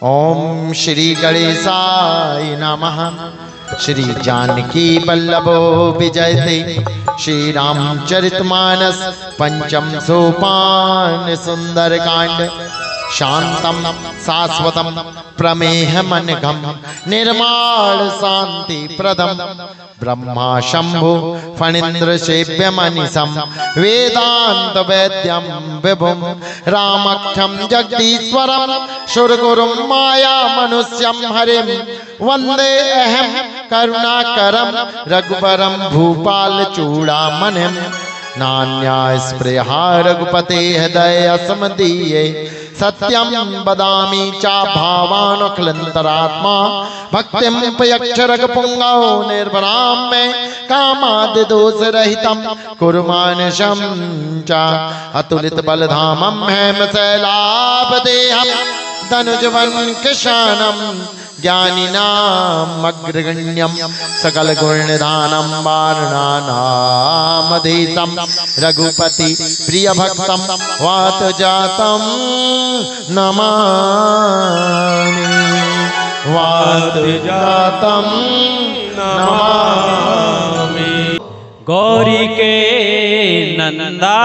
ओम श्री गणेशाय नमः। श्री जानकी वल्लभो विजयते। श्री रामचरितमानस पंचम सोपान सुंदरकांड। शांतम शाश्वतम प्रमेहमनघम निर्माण शांति प्रदम ब्रह्मा शंभु फणीन्द्र सेव्य मनीषम वेदांत वैद्यम विभुम रामक्षम जगदीश्वरम सुरगुरुम माया मनुष्यम हरिम वंदे अहम करुणाकरम रघुवरम भूपाल चूड़ामणिम नान्या स्पृहा रघुपते हृदय असमदीये सत्यम बदामी चा भावानुखलंतरात्मा भक्तिम पयक्षरग पुंगव निर्भराम में कामादि दोष रहितम कुरुमानुषम चा अतुलित बलधामम हेम शैलाभ देहम धनुजवन किशानम ज्ञानिनाम अग्रगण्यम सकल गुणनिधानम वारणानामधीतम रघुपति प्रिय भक्तम वात जातम नमामि वात जातम नमामि। गौरी के नंदा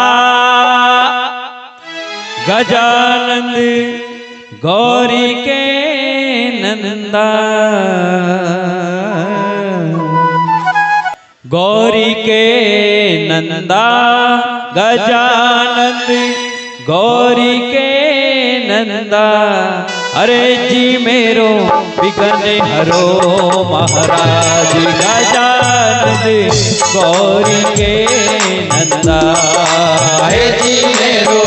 गजानंद गौरी के नंदा गौरी के नंदा गजानंद गौरी के नंदा अरे जी मेरो विघ्न हरो महाराज गजानंद गौरी के नंदा अरे जी मेरो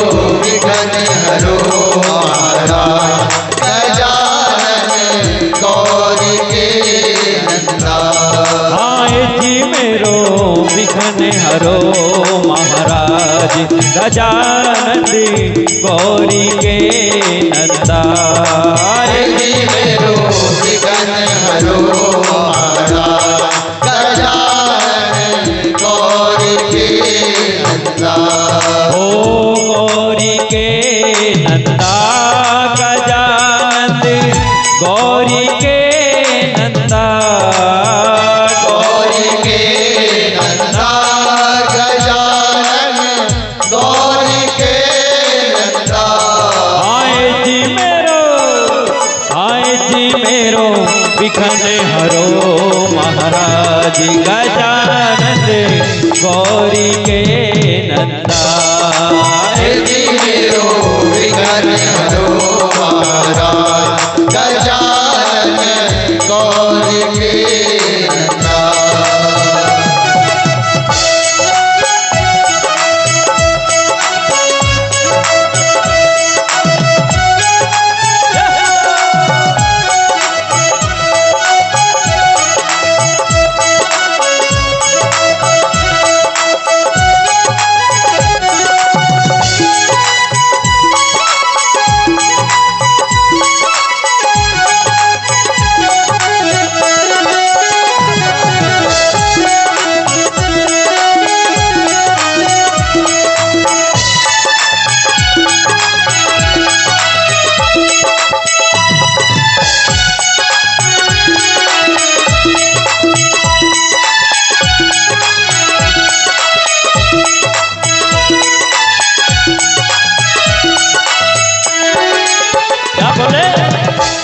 विघ्न हरो महाराज गौरी के नंदा। हाय जी मेरो विघ्न हरो महाराज गजानंद गौरी के नंदा। अरे जी मेरो विघ्न हरो महाराज गजानंद गौरी के नंदा। ओ गौरी के नंदा गजानंद गौरी के नंदा गौरी के नंदा गजानन गौरी के नंदा। आए जी मेरो विघ्न हरो महाराज गजानंद गौरी के नंदा। अरे जी मेरो विघ्न हरो महाराज गजानन गौरी के नंदा।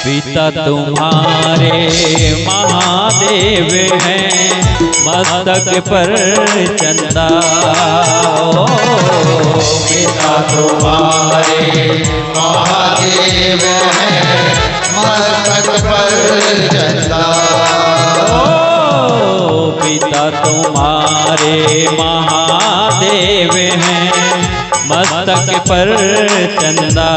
पिता तुम्हारे महादेव हैं मस्तक पर चंदा। पिता तुम्हारे महादेव हैं मस्तक पर चंदा। पिता तुम्हारे महादेव हैं मस्तक पर चंदा।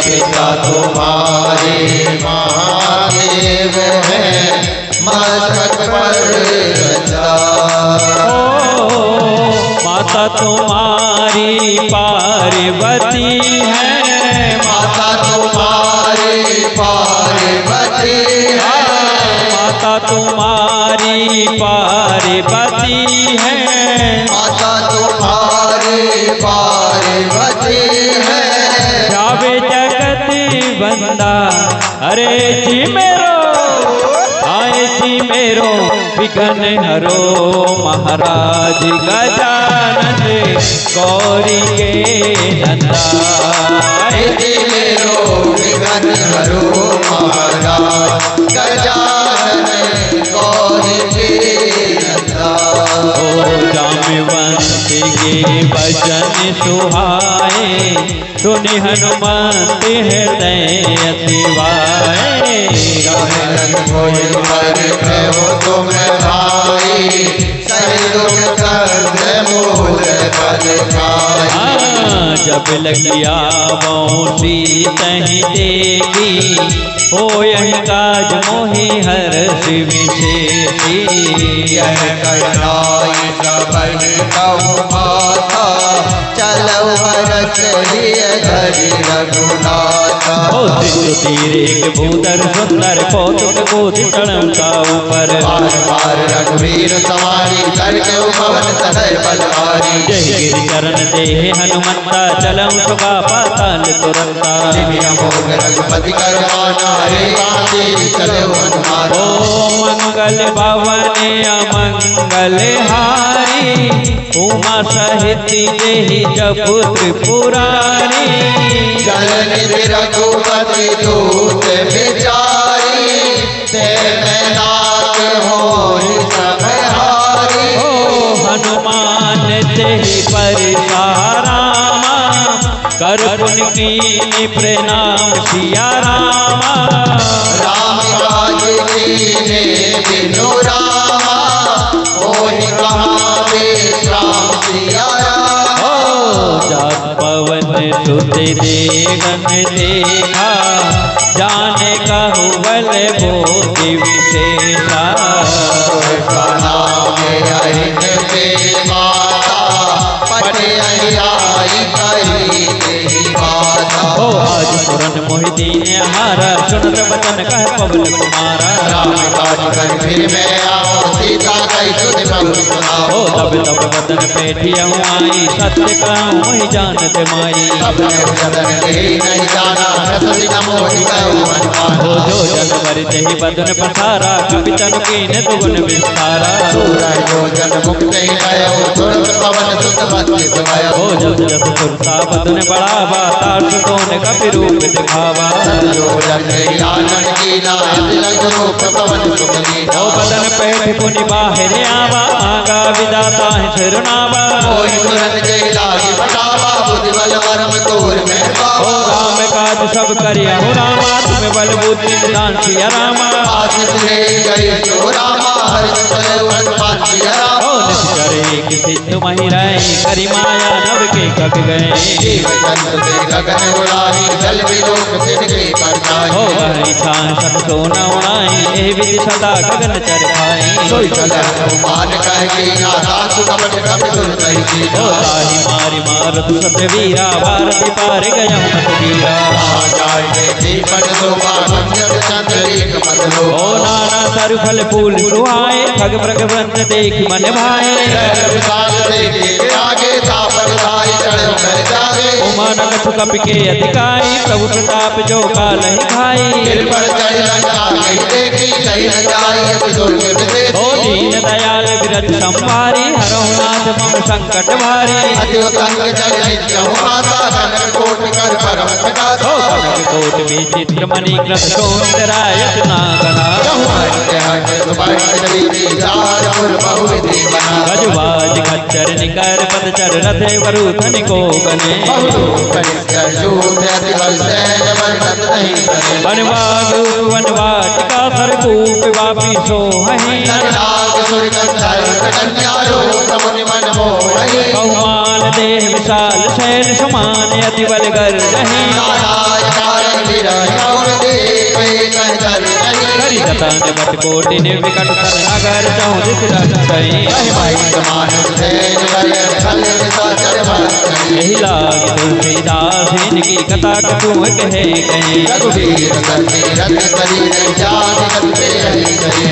पिता तुम्हारे महादेव हैं मस्तक पर चंदा। माता तुम्हारी पार्वती है माता तुम्हारी पार्वती है माता तुम्हारी पार्वती है माता तुम्हारी पार्वती है। जावे जगत नंदा अरे जी मेरो आए जी मेरो विघ्न हरो महाराज गजानन गौरी के नंदा जी मेरो विघ्न हरो महाराज गजानन गौरी के नंदा। ओ जाम्बवंत के भजन सुहाए सुनि हनुमंत हृदय अतिवाए तुम भाई सही दुख मूल पद खाई। जब लगिया मौसी तही देखी हो यही काज मोहि हर्ष विशेषी यह करनाई सबन कहु माता चलो हरस लिय धरि रघुनाथा। तीर एक भूधर सुंदर कौतुक गोधि चढ़ता ऊपर बार बार रघुवीर सवारी करके पवन सदय बलवारी। जय गिर चरण देह हनुमंता चलम सुगा पाताल तुरंता मोग रघुपति करवाना रे बाती चलो हनुमान। ओ मंगल भवन अमंगल हारी उमा सहित देहि जपुत्र पुरारी। जननि रघुपति दूत बिचारी ते नाथ होई सब हारी। ओ हनुमान तेहि परिसारामा कर पुनि कीन्हि प्रणाम सिया रामा। राम काज कीन्हे बिनु रामा मोहि कहाँ विश्राम सिया रामा। जात पवन सुत देगन देखा जाने कहु बल भोति विशेषा। नाम अहिन पे माता पटे आई कही तेहि माता। ओ आज पुरन मोहिदीन हारा सुनत वचन कह पवन कुमारा। राम काज कर फिर मैं आओ सीता कही सुध प्रभु सुनाओ। ओ तब तब वदन पेठियहु आई सत्य कहूँ मोहि जानत माई। अपने जदन देहि नहीं जाना सतति नमो कहु हनुमान। ओ जो जन बर देहि बदन पसारा कपि तनु कीन्ह दुगुन विस्तारा। सूरज जो जन मुक्त ही भयो तुरंत पवन सुत बत्ति भयो। ओ जब जस सुरता बदन बढ़ावा तार सुतोन कपि रूप दिखावा। जो जन देहि आनंद कीना अतिलंग रूप पवन सुत लीना। ओ बदन पेठ पुनि बाहिर आवा मांगा विदाता है सिरनावा। मोहि तुरंत जय लागी पटावा बुद्धि बल वर्म तोर में ओ पावा। राम काज सब करिया हो रामा तुम बल बुद्धि निदान सिया रामा। आशीष ले गई जो रामा हरि चले हनुमान सिया ओ रामा। निश्चरे किसी तुम्हि रही करी माया नभ के कक गए। जीव चंद्र से गगन उड़ाई जल विलोक तिनके पर ओ जाई। हरि छान सब सोना उड़ाई एहि विधि सदा गगन चर खाई। सोई चलन मान कह के नाथा सुकपट कपि सुन सही ओ कीना। ताहि मारि मारत सत्य वीरा भारती पार गयम मत वीरा। जाय देखी पट शोभा पंचत चंद्र एक मत ओ लोभा। नाना तरु फल फूल सुहाए खग मृग वृंद देखि मन भाए। विशाल देखे के आगे तापन धाई चढ़ो कर जागे। उमानन सुकपि के अधिकारी प्रभु प्रताप जो कालहि खाई। गिर पर चढ़ लंका कही देखी कही न जाई अति दुर्ग विदेशी। ओ दीन दयाल विरत संभारी हरहु नाथ मम संकट भारी। अति कंग जल नित्यहु माता कनक कोट कर परम ओ पिता। कनक कोट विचित्र मणि कृत सौंदरायत नागना। गजबाज खच्चर निकर पदचर रथे वरुधन को गने। वनवाग वनवाटिका सरकूप वापी सोहहि। कौमाल देह विशाल शैल समान अति बल गर रहे। करि कतन बट कोटि निर्विकट कर नगर चहु दिस रक्षई। यही लाग तुलसीदास इनकी कथा कछु कहे कहे।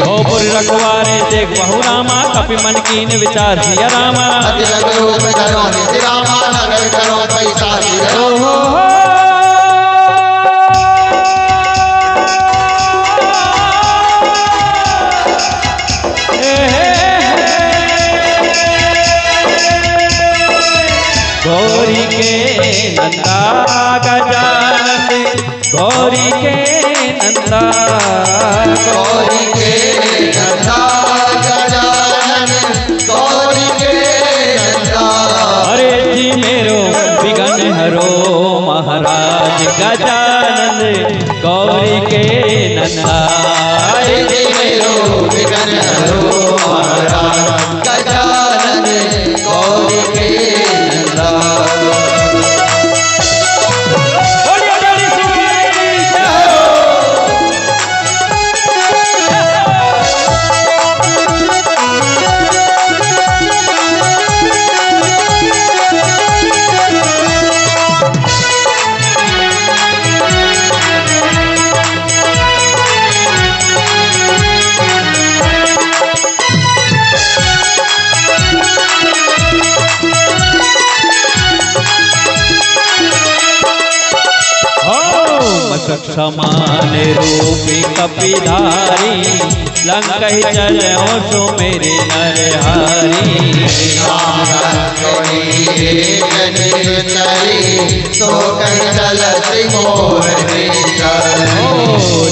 ओ पुर रखवारे देख बहु रामा कपि मन कीन विचार सिया रामा। ओ हो गजानन गौरी के नंदा। जी मेरो विघ्न हरो महाराज गजानन गौरी के नंदा। समान रूपी कपिधारी लंकहि चलो सो मेरे नरहारी।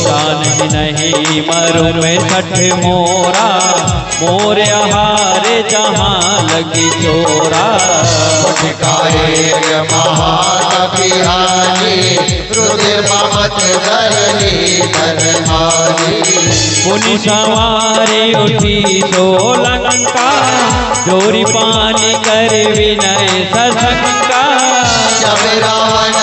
जान ही नहीं मरु में छठ मोरा मोर हारे जहाँ लगी चोरा। पुनि सवारी उठी सोलंका जोरी पानी कर विनय सशंका। जब रावण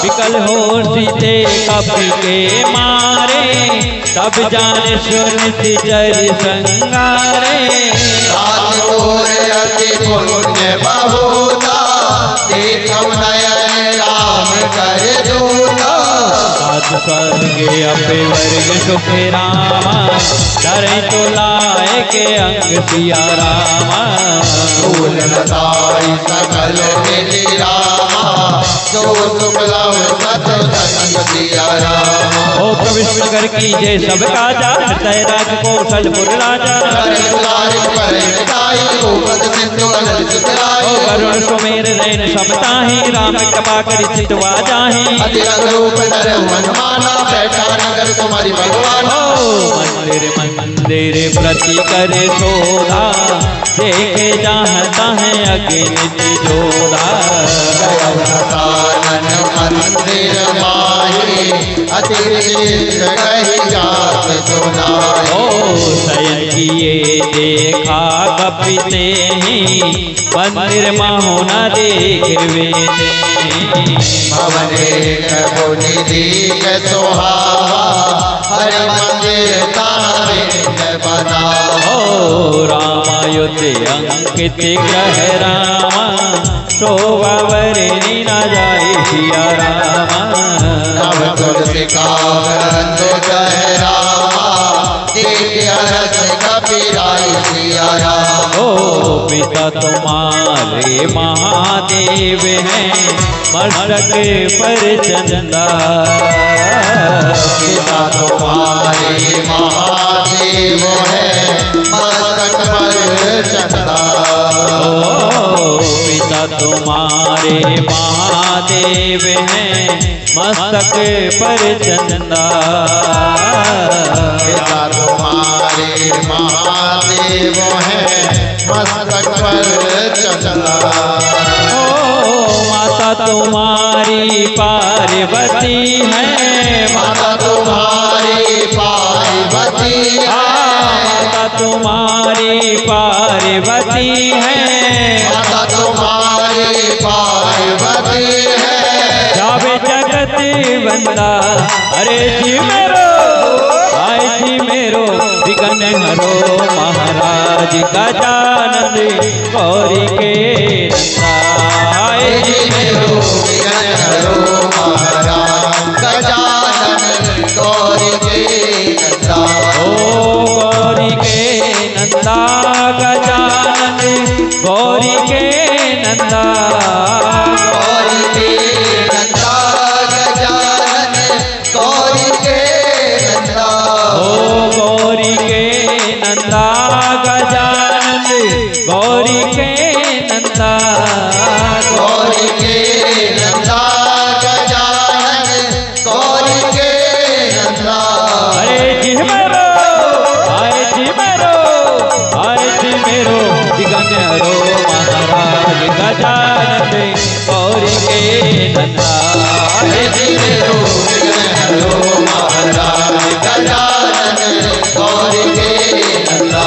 विकल हो सीते कपि के मारे तब जाने सुनिति जर संगारे। पुण्य बहुता देखम नयन राम कर दूता। सात स्वर्गे अपे वर्ग सुख रामा डरे तो लाए के अंग सिया रामा। फूल लताई सकल मिली रामा जो सुख लव सत संग सिया रामा। ओ प्रविष्ट नगर की जय सब काजा तय राज कौशलपुर राजा। ओ वरुण सुमेर नयन समताहि राम कृपा करि चितवा जाहि। मंदिर मंदिर प्रति करे शोधा देखे जहाँ तहाँ अगे निज जोधा। मंदिर माही अति ओ शयन किए देखा कपिते ही मंदिर माहो न देखवे। भवने निधि के सोहावा हर मंदिर तारे बना। ओ रामायुध अंकित ग्रह रामा शोभा वरनी न जाए सिया रामा। नव तुलसी का रामा दिव्य रस कपिराई सिया रामा। ओ पिता तुम्हारे महादेव हैं मस्तक पर चंदा। पिता तुम्हारे महादेव है मस्तक पर चंदा। ओ पिता तुम्हारे महादेव हैं मस्तक पर चंदा। पिता तुम्हारे महादेव है मस्तक पर चंदा। ओ माता तुम्हारी पार्वती है माता तुम्हारी पार्वती है। माता तुम्हारी पार्वती है माता तुम्हारी पार्वती है। जावे जगत बंदा अरे जी मेरो आए जी मेरो विघ्न हरो महाराज गजानन गौरी के नंदा। आए जी मेरो विघ्न हरो महाराज गजानन गौरी के नंदा। ओ गौरी के नंदा गजानन गौरी के नंदा। गौरी के नंदा गजानन गौरी के नंदा। ओ गौरी के नंदा गजानन गौरी के नंदा। गजानन गौरी के नंदा। हे जी मेरो विघ्न हरो महाराज गजानन गौरी के नंदा।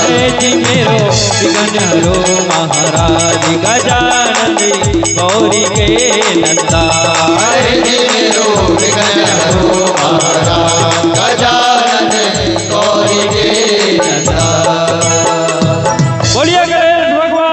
हे जी मेरो विघ्न हरो महाराज गजानन गौरी के नंदा। हे जी मेरो विघ्न हरो महाराज गजानन गौरी के नंदा। बोलिए गणेश भगवान